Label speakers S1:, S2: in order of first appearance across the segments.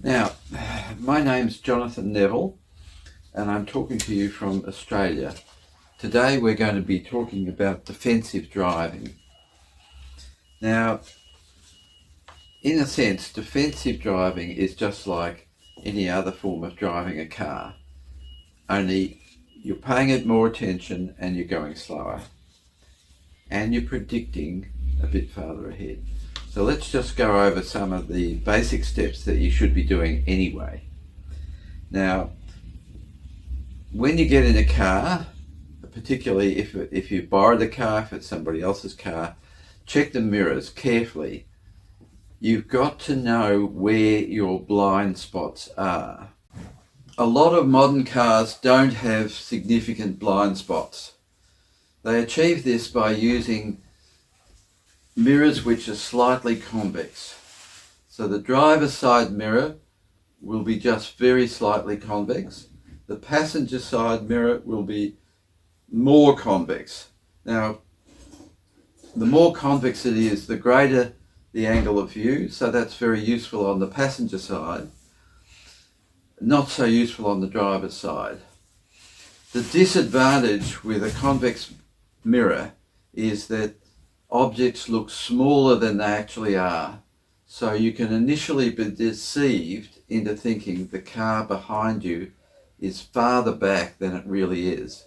S1: Now, my name's Jonathan Nevill, and I'm talking to you from Australia. Today we're going to be talking about defensive driving. Now, in a sense, defensive driving is just like any other form of driving a car, only you're paying it more attention and you're going slower, and you're predicting a bit farther ahead. So let's just go over some of the basic steps that you should be doing anyway. Now, when you get in a car, particularly if you borrow the car, if it's somebody else's car, check the mirrors carefully. You've got to know where your blind spots are. A lot of modern cars don't have significant blind spots. They achieve this by using mirrors which are slightly convex. So the driver's side mirror will be just very slightly convex. The passenger side mirror will be more convex. Now, the more convex it is, the greater the angle of view, so that's very useful on the passenger side, not so useful on the driver's side. The disadvantage with a convex mirror is that objects look smaller than they actually are, so you can initially be deceived into thinking the car behind you is farther back than it really is.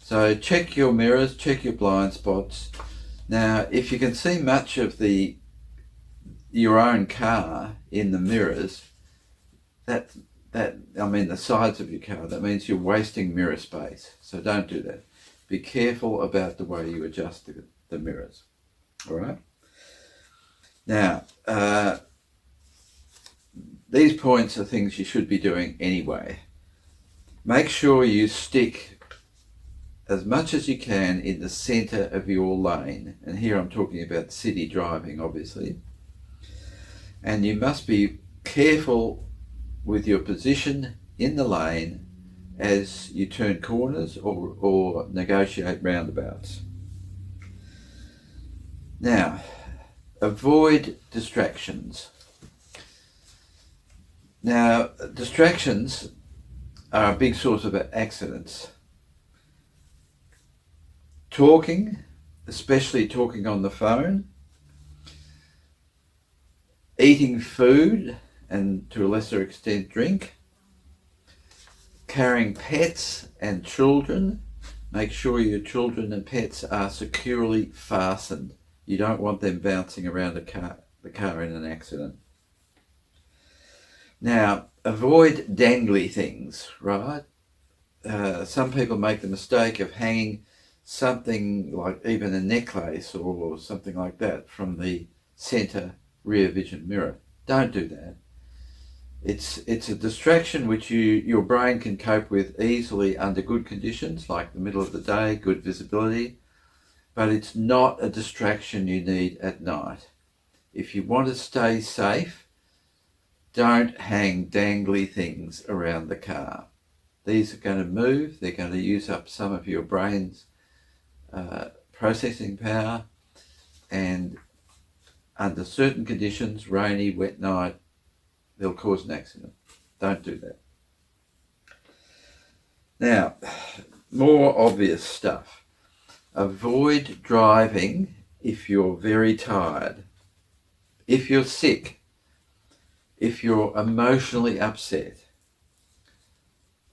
S1: So check your mirrors, check your blind spots. Now, if you can see much of your own car in the mirrors, the sides of your car, that means you're wasting mirror space. So don't do that. Be careful about the way you adjust the mirrors. All right. Now, these points are things you should be doing anyway. Make sure you stick as much as you can in the center of your lane. And here I'm talking about city driving, obviously. And you must be careful with your position in the lane as you turn corners or negotiate roundabouts. Now, avoid distractions. Now, distractions are a big source of accidents. Talking, especially talking on the phone, eating food and to a lesser extent drink, carrying pets and children. Make sure your children and pets are securely fastened. You don't want them bouncing around the car in an accident. Now, avoid dangly things, right? Some people make the mistake of hanging something like even a necklace or something like that from the center rear vision mirror. Don't do that. It's a distraction which your brain can cope with easily under good conditions, like the middle of the day, good visibility, but it's not a distraction you need at night. If you want to stay safe, don't hang dangly things around the car. These are going to move, they're going to use up some of your brain's processing power, and under certain conditions, rainy, wet night, they'll cause an accident. Don't do that. Now, more obvious stuff. Avoid driving if you're very tired, if you're sick, if you're emotionally upset,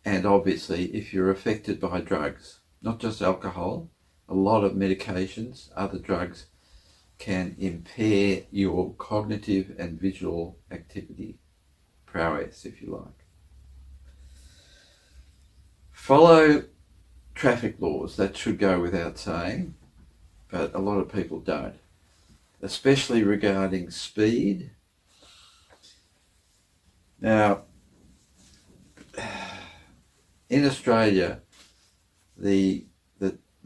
S1: and obviously if you're affected by drugs, not just alcohol. A lot of medications, other drugs, can impair your cognitive and visual activity, prowess, if you like. Follow traffic laws. That should go without saying, but a lot of people don't, especially regarding speed. Now, in Australia, the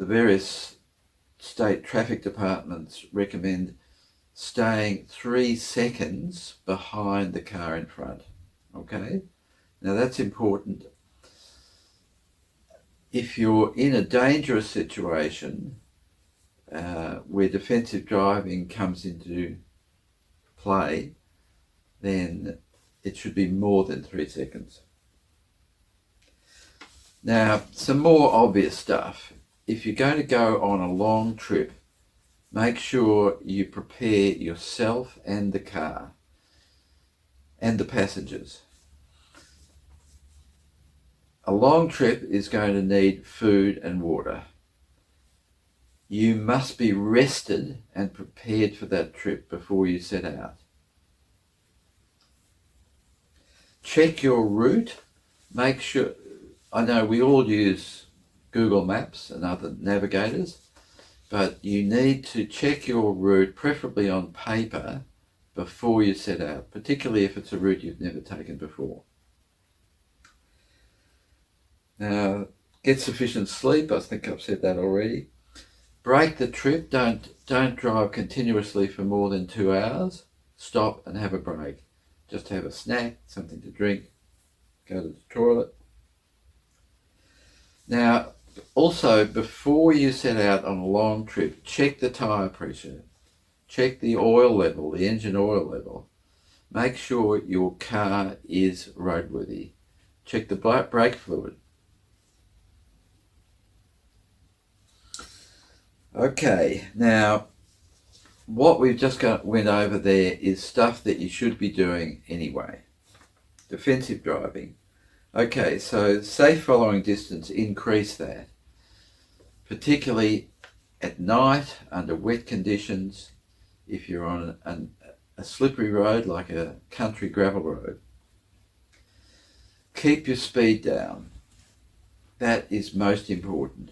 S1: various state traffic departments recommend staying 3 seconds behind the car in front. Okay? Now that's important. If you're in a dangerous situation where defensive driving comes into play, then it should be more than 3 seconds. Now, some more obvious stuff. If you're going to go on a long trip, make sure you prepare yourself and the car and the passengers. A long trip is going to need food and water. You must be rested and prepared for that trip before you set out. Check your route. Make sure, I know we all use Google Maps and other navigators, but you need to check your route, preferably on paper, before you set out, particularly if it's a route you've never taken before. Now, get sufficient sleep. I think I've said that already. Break the trip. Don't drive continuously for more than 2 hours. Stop and have a break. Just have a snack, something to drink, go to the toilet. Now, also, before you set out on a long trip, check the tyre pressure. Check the oil level, the engine oil level. Make sure your car is roadworthy. Check the brake fluid. Okay, now what we've just went over there is stuff that you should be doing anyway. Defensive driving. Okay, so safe following distance, increase that. Particularly at night, under wet conditions, if you're on a slippery road like a country gravel road. Keep your speed down. That is most important.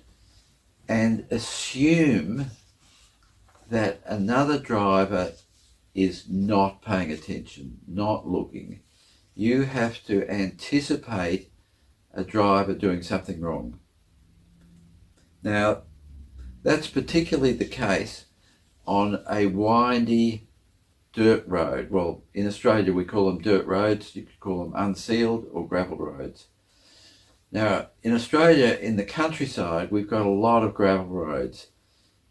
S1: And assume that another driver is not paying attention, not looking. You have to anticipate a driver doing something wrong. Now, that's particularly the case on a windy dirt road. Well, in Australia we call them dirt roads. You could call them unsealed or gravel roads. Now, in Australia, in the countryside, we've got a lot of gravel roads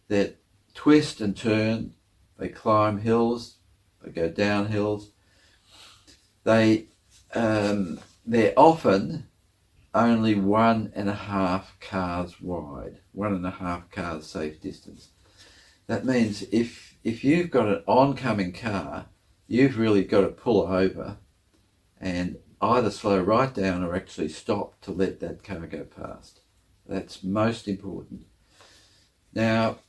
S1: that twist and turn. They climb hills, they go down hills. They're often only 1.5 cars wide, 1.5 cars safe distance. That means if you've got an oncoming car, you've really got to pull over and either slow right down or actually stop to let that car go past. That's most important. Now,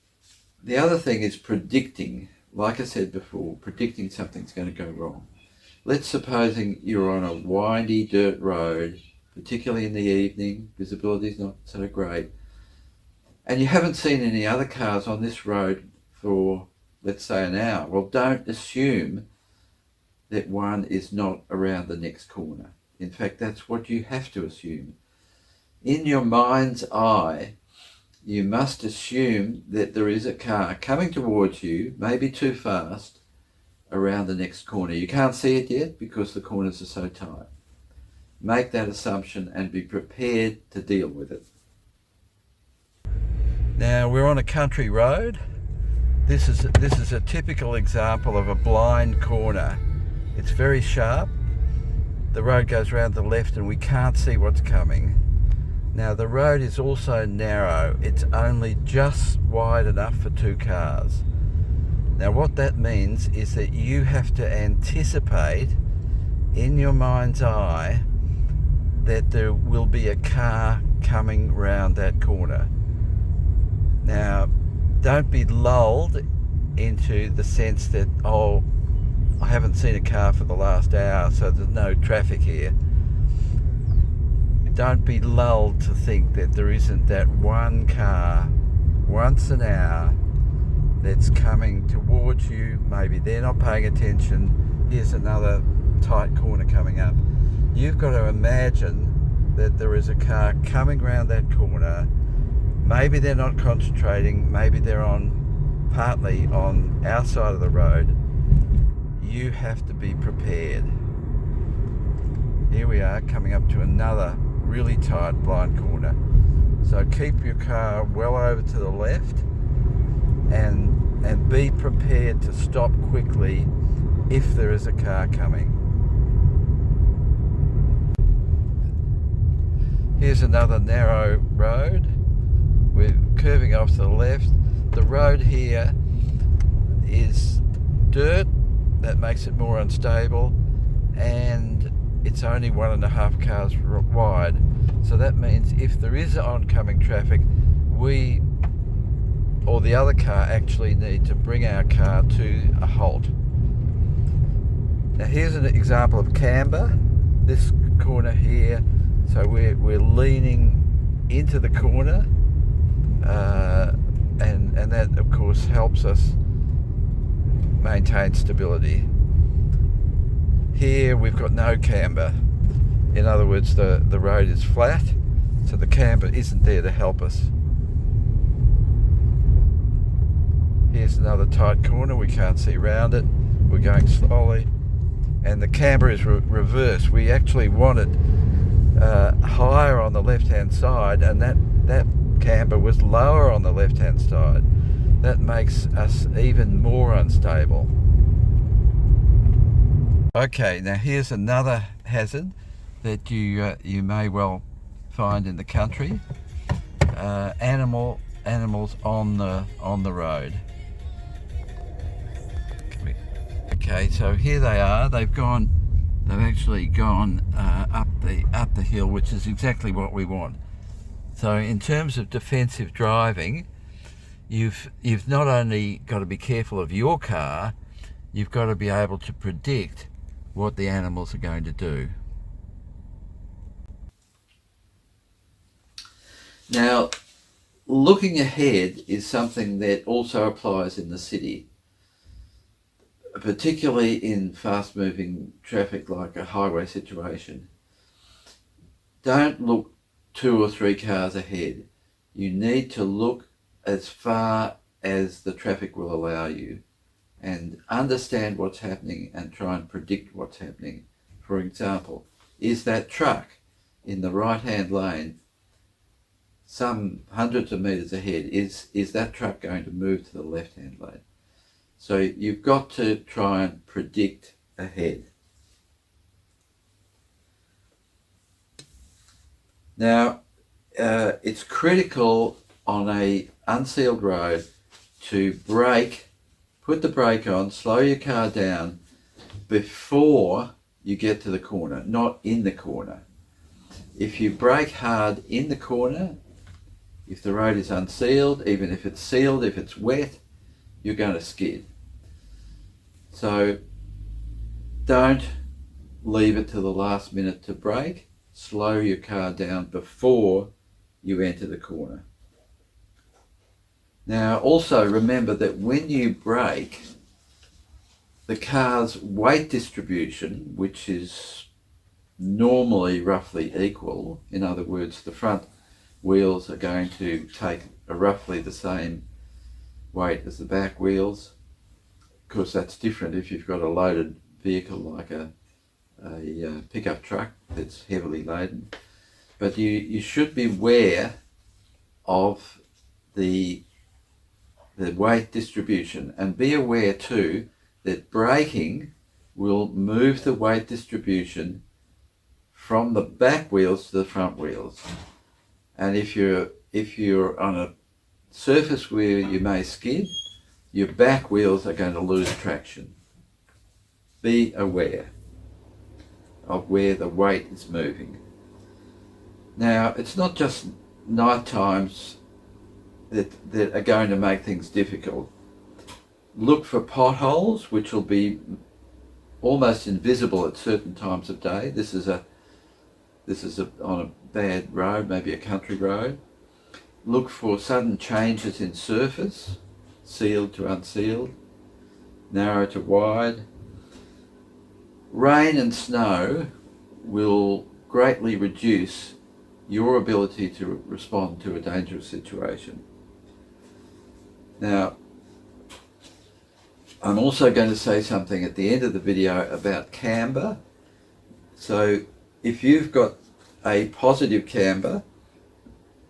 S1: the other thing is predicting. Like I said before, predicting something's going to go wrong. Let's supposing you're on a windy dirt road, particularly in the evening, visibility's not so great, and you haven't seen any other cars on this road for, let's say, an hour. Well, don't assume that one is not around the next corner. In fact, that's what you have to assume. In your mind's eye, you must assume that there is a car coming towards you, maybe too fast, around the next corner. You can't see it yet because the corners are so tight. Make that assumption and be prepared to deal with it. Now, we're on a country road. This is a typical example of a blind corner. It's very sharp. The road goes round the left and we can't see what's coming. Now, the road is also narrow. It's only just wide enough for 2 cars. Now, what that means is that you have to anticipate in your mind's eye that there will be a car coming round that corner. Now, don't be lulled into the sense that, oh, I haven't seen a car for the last hour, so there's no traffic here. Don't be lulled to think that there isn't that one car once an hour that's coming towards you. Maybe they're not paying attention. Here's another tight corner coming up. You've got to imagine that there is a car coming round that corner. Maybe they're not concentrating. Maybe they're partly on our side of the road. You have to be prepared. Here we are coming up to another really tight blind corner. So keep your car well over to the left and be prepared to stop quickly if there is a car coming. Here's another narrow road. We're curving off to the left. The road here is dirt, that makes it more unstable, and it's only 1.5 cars wide. So that means if there is oncoming traffic, we or the other car actually need to bring our car to a halt. Now here's an example of Camber, this corner here. So we're leaning into the corner, and that of course helps us maintain stability. Here we've got no camber. In other words, the road is flat, so the camber isn't there to help us. Here's another tight corner, we can't see around it, we're going slowly, and the camber is reversed. We actually want it higher on the left hand side, and that camber was lower on the left hand side. That makes us even more unstable. Okay, now here's another hazard that you may well find in the country. Animals on the road. Okay, so here they are. They've actually gone up the hill, which is exactly what we want. So in terms of defensive driving, you've not only got to be careful of your car, you've got to be able to predict what the animals are going to do. Now, looking ahead is something that also applies in the city, particularly in fast-moving traffic like a highway situation. Don't look 2 or 3 cars ahead. You need to look as far as the traffic will allow you and understand what's happening and try and predict what's happening. For example, is that truck in the right-hand lane some hundreds of meters ahead? Is that truck going to move to the left-hand lane? So you've got to try and predict ahead. Now, it's critical on a unsealed road to brake, put the brake on, slow your car down before you get to the corner, not in the corner. If you brake hard in the corner, if the road is unsealed, even if it's sealed, if it's wet, you're going to skid. So don't leave it to the last minute to brake. Slow your car down before you enter the corner. Now also remember that when you brake, the car's weight distribution, which is normally roughly equal, in other words, the front wheels are going to take roughly the same weight as the back wheels. Of course, that's different if you've got a loaded vehicle like a pickup truck that's heavily laden. But you should be aware of the weight distribution, and be aware too that braking will move the weight distribution from the back wheels to the front wheels. And if you're on a surface where you may skid, your back wheels are going to lose traction. Be aware of where the weight is moving. Now, it's not just night times that are going to make things difficult. Look for potholes, which will be almost invisible at certain times of day. This is on a bad road, maybe a country road. Look for sudden changes in surface, sealed to unsealed, narrow to wide. Rain and snow will greatly reduce your ability to respond to a dangerous situation. Now, I'm also going to say something at the end of the video about camber. So if you've got a positive camber,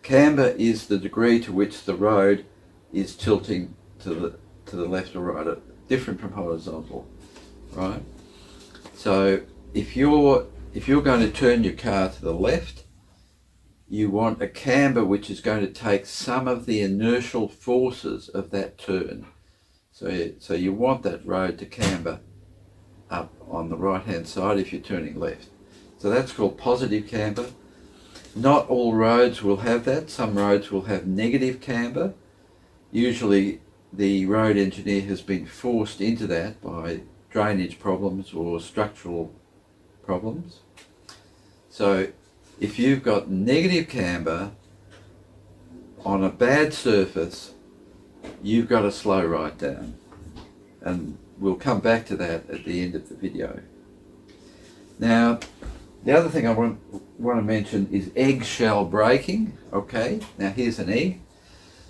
S1: camber is the degree to which the road is tilting to the left or right, different from horizontal, right? So if you're going to turn your car to the left, you want a camber which is going to take some of the inertial forces of that turn. So you want that road to camber up on the right hand side if you're turning left. So that's called positive camber. Not all roads will have that. Some roads will have negative camber. Usually the road engineer has been forced into that by drainage problems or structural problems. So if you've got negative camber on a bad surface, you've got to slow right down. And we'll come back to that at the end of the video. Now, the other thing I want to mention is eggshell braking. Okay, now here's an egg.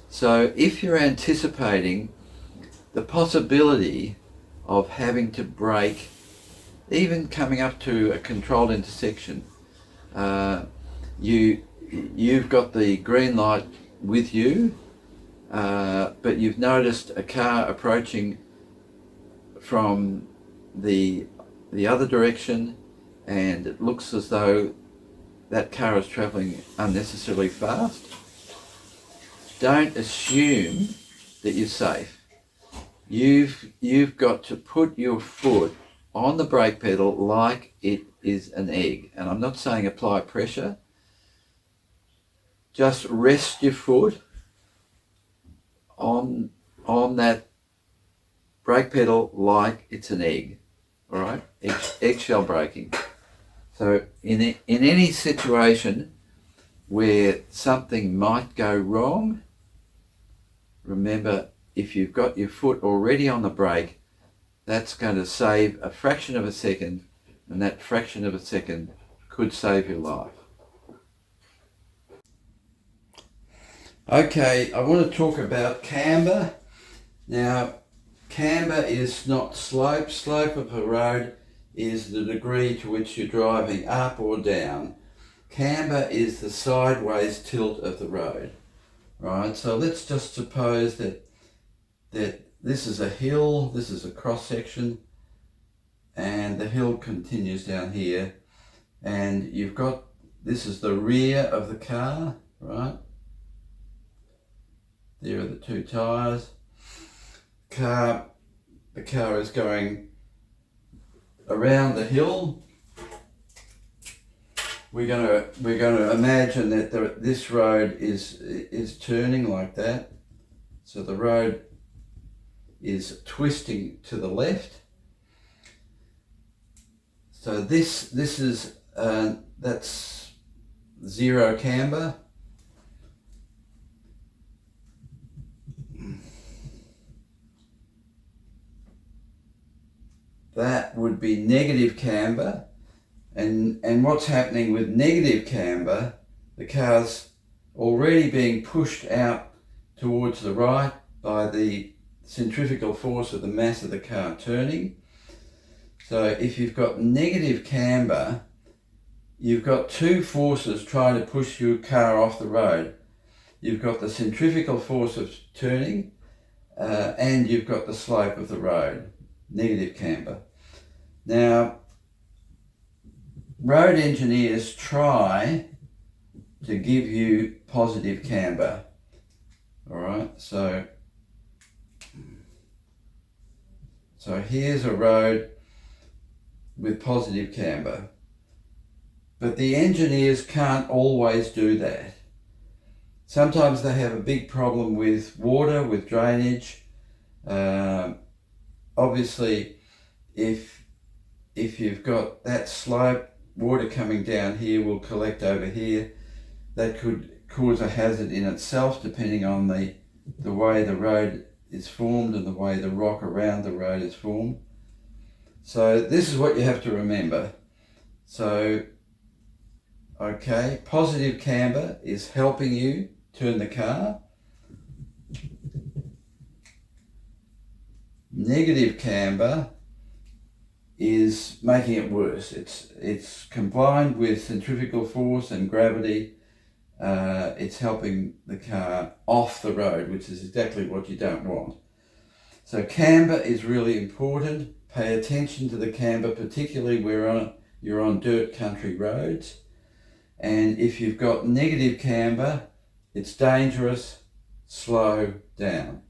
S1: So if you're anticipating the possibility of having to brake, even coming up to a controlled intersection, you've got the green light with you, but you've noticed a car approaching from the other direction, and it looks as though that car is travelling unnecessarily fast. Don't assume that you're safe. You've got to put your foot on the brake pedal like it is an egg. And I'm not saying apply pressure. Just rest your foot on that brake pedal like it's an egg. All right? Eggshell braking. So in any situation where something might go wrong, remember, if you've got your foot already on the brake, that's going to save a fraction of a second, and that fraction of a second could save your life. Okay, I want to talk about camber. Now, camber is not slope. Slope of a road is the degree to which you're driving up or down. Camber is the sideways tilt of the road. Right, so let's just suppose that this is a hill, this is a cross section, and the hill continues down here, and you've got, this is the rear of the car, right? There are the two tyres. The car is going around the hill. We're going to imagine that this road is turning like that. So the road is twisting to the left. So this is that's zero camber. That would be negative camber. And what's happening with negative camber, the car's already being pushed out towards the right by the centrifugal force of the mass of the car turning. So if you've got negative camber, you've got two forces trying to push your car off the road. You've got the centrifugal force of turning, and you've got the slope of the road, negative camber. Now, road engineers try to give you positive camber. All right, so here's a road with positive camber. But the engineers can't always do that. Sometimes they have a big problem with water, with drainage. Obviously, if you've got that slope, water coming down here will collect over here. That could cause a hazard in itself, depending on the way the road is formed and the way the rock around the road is formed. So this is what you have to remember. So, okay, positive camber is helping you turn the car. Negative camber is making it worse. It's combined with centrifugal force and gravity. It's helping the car off the road, which is exactly what you don't want. So camber is really important. Pay attention to the camber, particularly where you're on dirt country roads. And if you've got negative camber, it's dangerous, slow down.